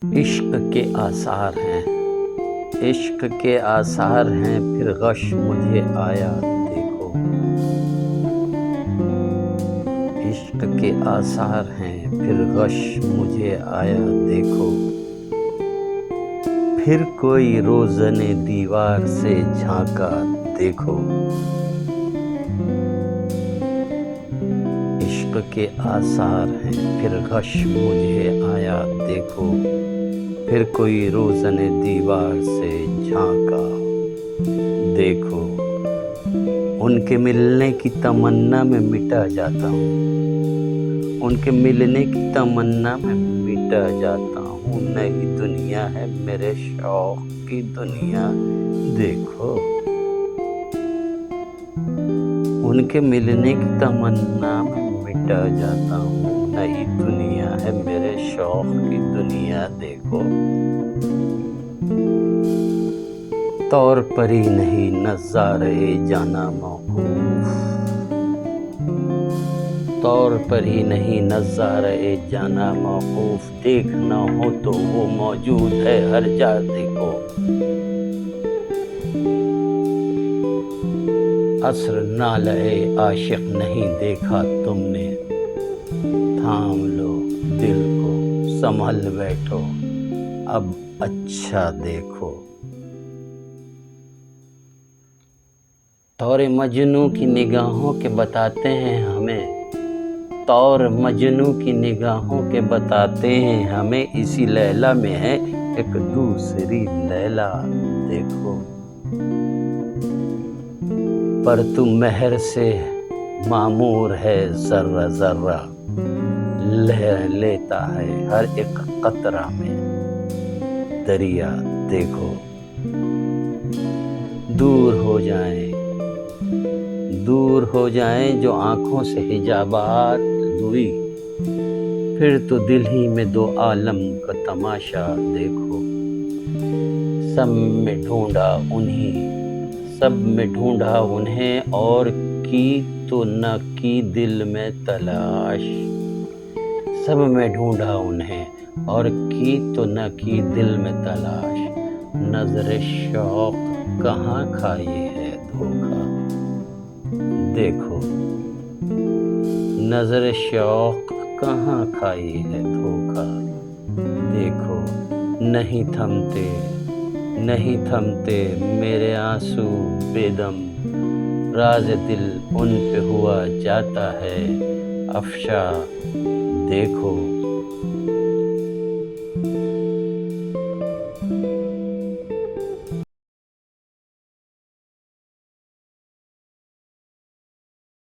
इश्क के आसार हैं, इश्क के आसार हैं, फिर गश मुझे आया देखो। इश्क के आसार हैं, फिर गश मुझे आया देखो। फिर कोई रोज़ने दीवार से झांका देखो। इश्क के आसार हैं, फिर गश मुझे आया देखो। फिर कोई रोज़ने दीवार से झांका देखो। उनके मिलने की तमन्ना में मिटा जाता हूँ, उनके मिलने की तमन्ना में मिटा जाता हूँ। नई दुनिया है मेरे शौक की दुनिया देखो। उनके मिलने की तमन्ना में मिटा जाता हूँ। नई दुनिया है मेरे शौक की दुनिया देखो। तौर पर ही नहीं नज़ारे जाना मौकूफ, तौर पर ही नहीं नज़ारे जाना मौकूफ। देखना हो तो वो मौजूद है हर जा देखो। अस्र नाले आशिक नहीं देखा तुमने, थाम लो दिल को संभल बैठो, अब अच्छा देखो। तौर मजनू की निगाहों के बताते हैं हमें, तौर मजनू की निगाहों के बताते हैं हमें। इसी लैला में है एक दूसरी लैला देखो। पर तू मेहर से मामूर है, जर्रा जर्रा लेता है हर एक कतरा में दरिया देखो। दूर हो जाएं, दूर हो जाएं जो आँखों से हिजाबात दूरी। फिर तो दिल ही में दो आलम का तमाशा देखो। सब में ढूंढा उन्हीं, सब में ढूंढा उन्हें, और की तो न की दिल में तलाश। सब में ढूंढा उन्हें और की तो न की दिल में तलाश। नजर शौक कहाँ खाई है धोखा देखो। नजर शौक कहाँ खाई है धोखा देखो। नहीं थमते, नहीं थमते मेरे आंसू बेदम, राज दिल उन पे हुआ जाता है अफशा देखो।